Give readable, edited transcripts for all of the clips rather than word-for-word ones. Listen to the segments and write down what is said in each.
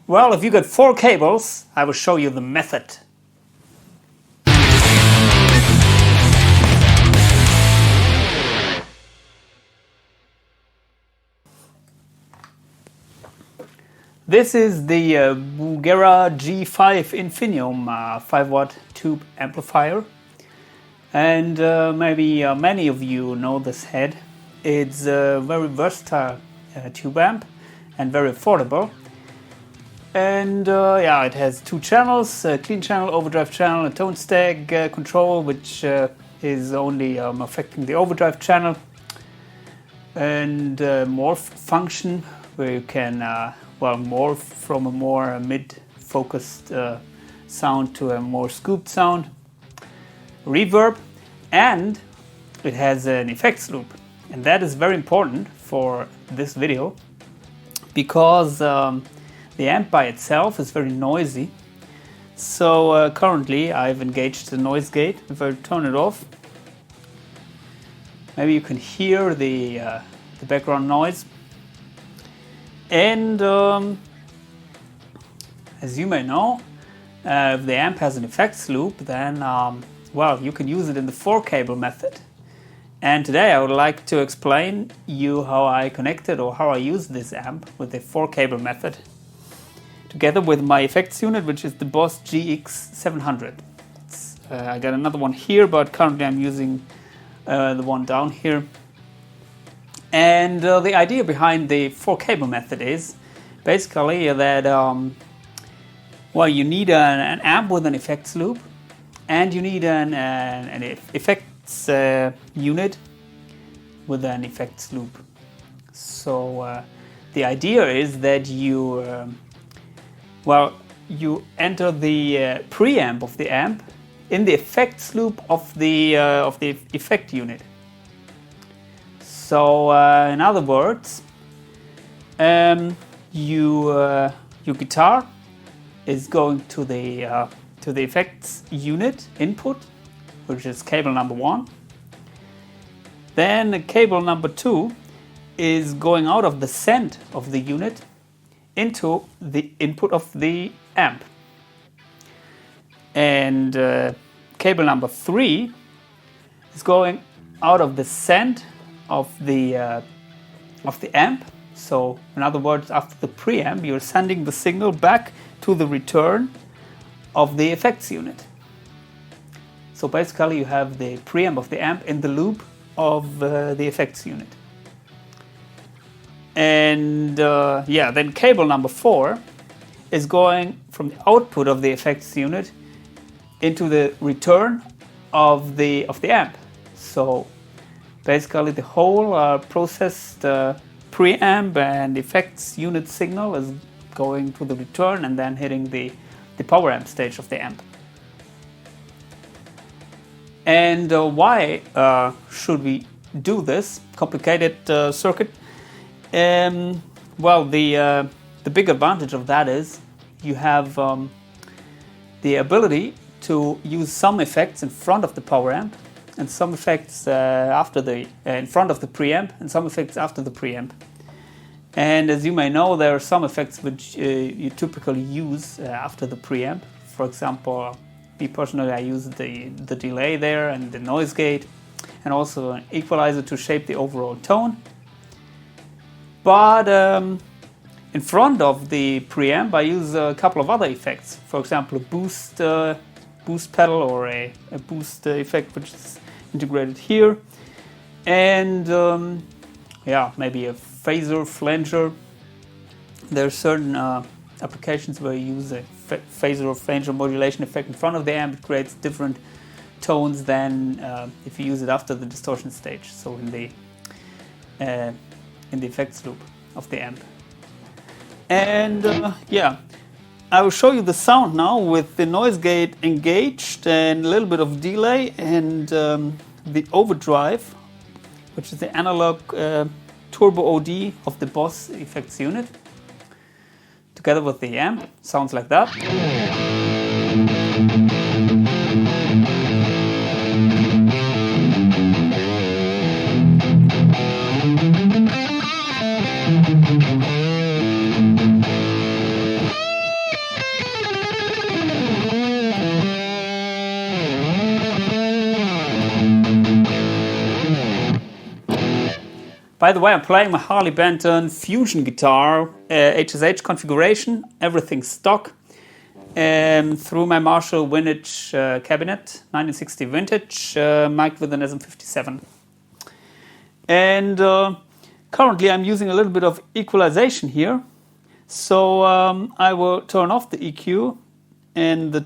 Well, if you got 4 cables, I will show you the method. This is the Bugera G5 infinium 5-watt tube amplifier, and maybe many of you know this head. It's a very versatile tube amp and very affordable. And yeah, it has 2 channels, a clean channel, overdrive channel, a tone stack control, which is only affecting the overdrive channel, and morph function, where you can morph from a more mid-focused sound to a more scooped sound, reverb, and it has an effects loop. And that is very important for this video, because the amp by itself is very noisy. So currently I've engaged the noise gate. If I turn it off, maybe you can hear the background noise. And as you may know, if the amp has an effects loop, then well, you can use it in the 4-cable method. And today I would like to explain you how I connected, or how I use this amp with the 4-cable method, together with my effects unit, which is the Boss GX700. I got another one here, but currently I'm using the one down here. And the idea behind the 4-cable method is basically that well, you need an amp with an effects loop, and you need an effects unit with an effects loop. So the idea is that you you enter the preamp of the amp in the effects loop of the effect unit. So in other words, your guitar is going to the effects unit input, which is cable number 1. Then cable number 2 is going out of the send of the unit into the input of the amp. And cable number 3 is going out of the send of the amp. So in other words, after the preamp, you're sending the signal back to the return of the effects unit. So basically you have the preamp of the amp in the loop of the effects unit. And yeah, then cable number 4 is going from the output of the effects unit into the return of the amp. So basically the whole processed preamp and effects unit signal is going to the return and then hitting the power amp stage of the amp. And why should we do this complicated circuit? Well, the big advantage of that is you have the ability to use some effects in front of the power amp, and some effects in front of the preamp, and some effects after the preamp. And as you may know, there are some effects which you typically use after the preamp. For example, me personally, I use the delay there and the noise gate, and also an equalizer to shape the overall tone. But in front of the preamp, I use a couple of other effects. For example, a boost pedal, or a boost effect, which is integrated here, and yeah, maybe a phaser, flanger. There are certain applications where you use a phaser or flanger modulation effect in front of the amp. It creates different tones than if you use it after the distortion stage, so in the effects loop of the amp. And yeah, I will show you the sound now with the noise gate engaged and a little bit of delay, and the overdrive, which is the analog turbo OD of the Boss effects unit, together with the amp. Sounds like that. By the way, I'm playing my Harley Benton Fusion guitar, HSH configuration, everything stock, through my Marshall vintage cabinet, 1960 vintage, mic with an SM57. And currently I'm using a little bit of equalization here. So I will turn off the EQ and the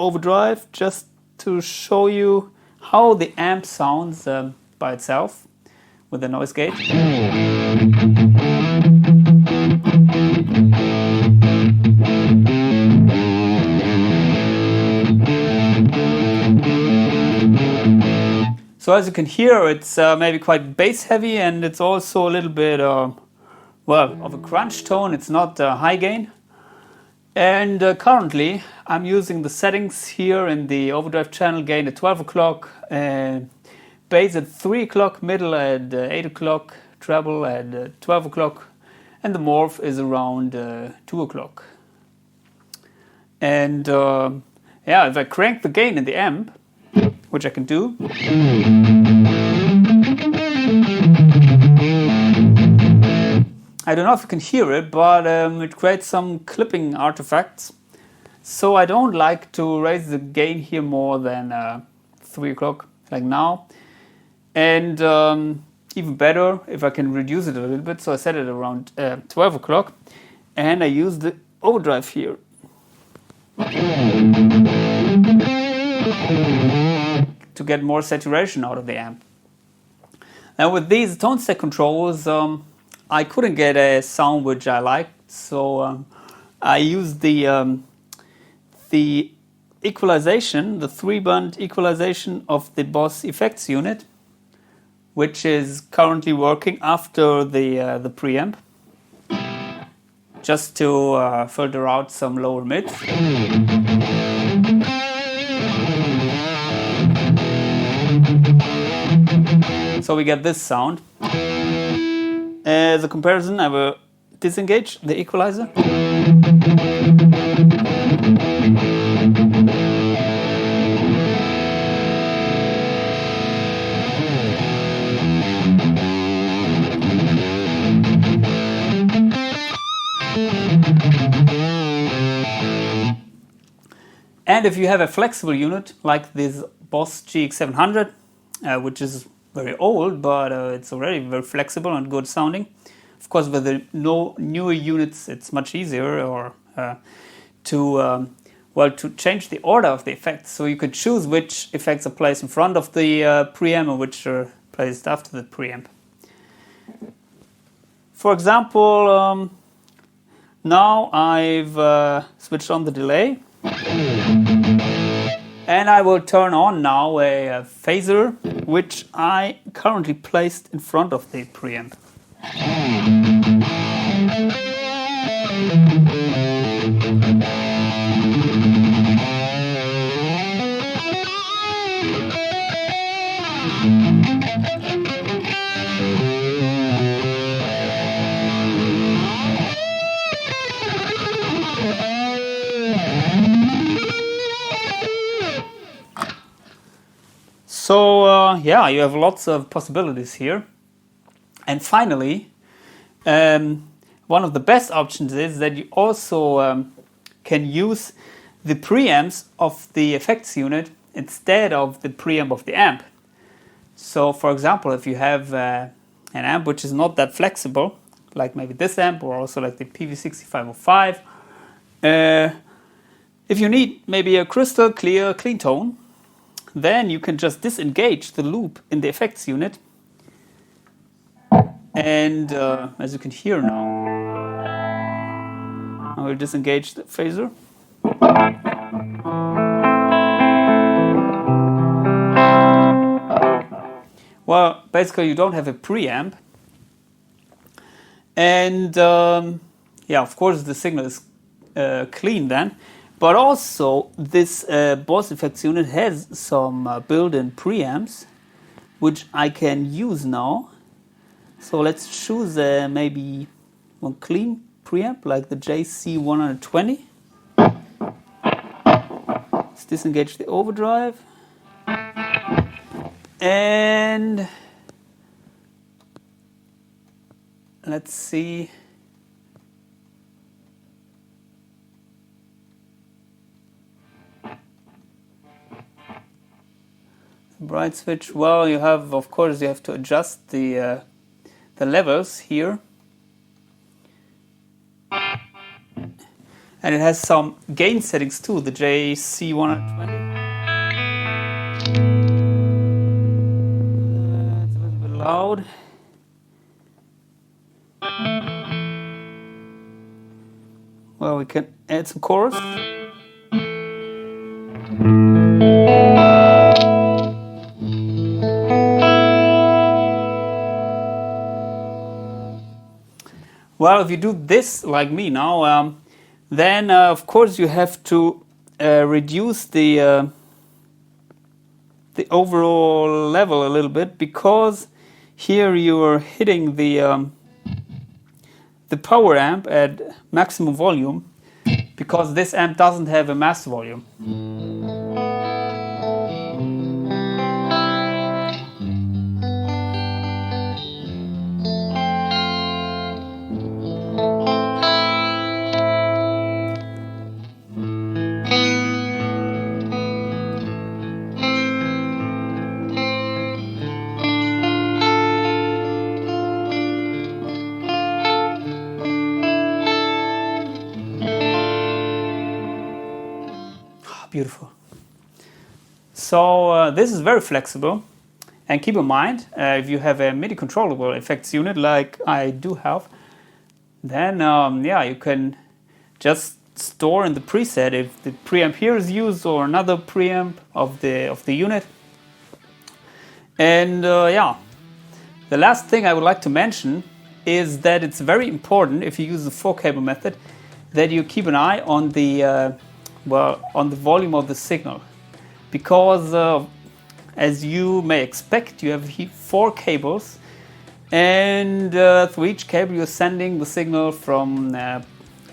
overdrive just to show you how the amp sounds by itself with the noise gate. So as you can hear, it's maybe quite bass heavy, and it's also a little bit well, of a crunch tone. It's not high gain. And currently I'm using the settings here in the overdrive channel: gain at 12 o'clock, bass at 3 o'clock, middle at 8 o'clock, treble at 12 o'clock, and the morph is around 2 o'clock. And yeah, if I crank the gain in the amp, which I can do, I don't know if you can hear it, but it creates some clipping artifacts. So I don't like to raise the gain here more than 3 o'clock, like now. And even better if I can reduce it a little bit. So I set it around 12 o'clock, and I use the overdrive here to get more saturation out of the amp. And with these tone stack controls, I couldn't get a sound which I liked, so I used the equalization, the 3-band equalization of the Boss effects unit, which is currently working after the preamp, just to filter out some lower mids. So we get this sound. As a comparison, I will disengage the equalizer. And if you have a flexible unit like this Boss GX700, which is very old, but it's already very flexible and good sounding. Of course, with the newer units, it's much easier to change the order of the effects. So you could choose which effects are placed in front of the preamp and which are placed after the preamp. For example, now I've switched on the delay. And I will turn on now a phaser, which I currently placed in front of the preamp. So yeah, you have lots of possibilities here. And finally, one of the best options is that you also can use the preamps of the effects unit instead of the preamp of the amp. So for example, if you have an amp which is not that flexible, like maybe this amp or also like the PV6505, if you need maybe a crystal clear clean tone, then you can just disengage the loop in the effects unit. And as you can hear now, I will disengage the phaser. Well, basically you don't have a preamp. And yeah, of course the signal is clean then. But also, this Boss effects unit has some built-in preamps, which I can use now. So let's choose maybe one clean preamp, like the JC120. Let's disengage the overdrive. let's see. Bright switch. Well, you have, of course, you have to adjust the levels here, and it has some gain settings too. The JC120. It's a little bit loud. Well, we can add some chorus. Well, if you do this like me now, then of course you have to reduce the overall level a little bit, because here you are hitting the power amp at maximum volume, because this amp doesn't have a master volume. Beautiful. So this is very flexible, and keep in mind, if you have a MIDI controllable effects unit like I do have, then yeah, you can just store in the preset if the preamp here is used or another preamp of the unit. And yeah, the last thing I would like to mention is that it's very important, if you use the 4-cable method, that you keep an eye on the on the volume of the signal, because as you may expect, you have 4 cables, and through each cable you're sending the signal from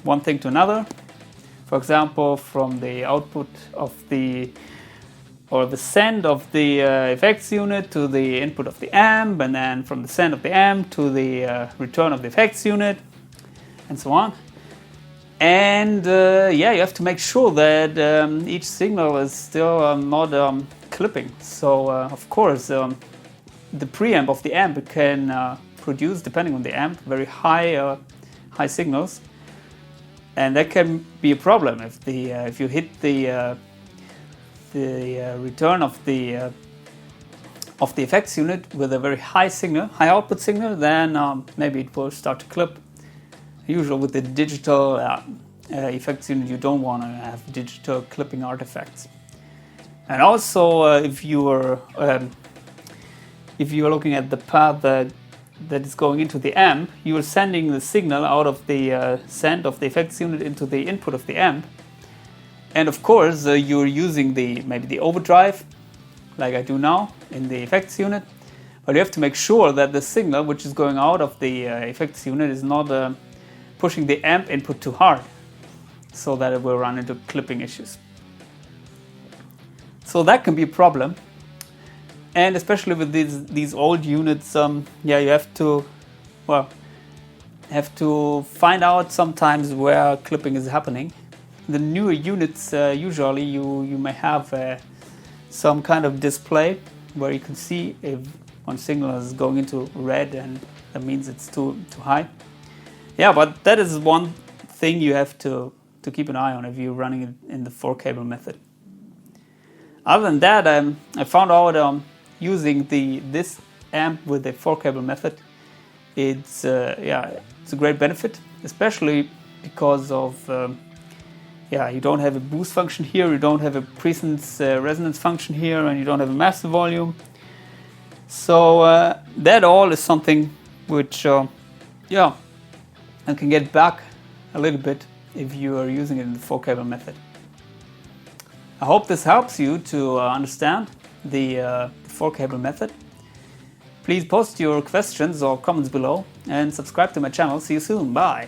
one thing to another. For example, from the output of the send of the effects unit to the input of the amp, and then from the send of the amp to the return of the effects unit, and so on. And yeah, you have to make sure that each signal is still not clipping. So of course, the preamp of the amp can produce, depending on the amp, very high signals, and that can be a problem if you hit the return of the effects unit with a very high output signal. Then maybe it will start to clip. Usually with the digital effects unit, you don't want to have digital clipping artifacts. And also, if you are looking at the path that is going into the amp, you are sending the signal out of the send of the effects unit into the input of the amp. And of course, you're using maybe the overdrive, like I do now in the effects unit. But you have to make sure that the signal which is going out of the effects unit is not pushing the amp input too hard, so that it will run into clipping issues. So that can be a problem, and especially with these old units, yeah, you have to find out sometimes where clipping is happening. The newer units, usually you may have some kind of display where you can see if one signal is going into red, and that means it's too high. Yeah, but that is one thing you have to keep an eye on if you're running it in the 4-cable method. Other than that, I found out using this amp with the 4-cable method, it's a great benefit, especially because of you don't have a boost function here, you don't have a presence resonance function here, and you don't have a master volume. So that all is something which and can get back a little bit if you are using it in the 4-cable method. I hope this helps you to understand the 4-cable method. Please post your questions or comments below and subscribe to my channel. See you soon. Bye.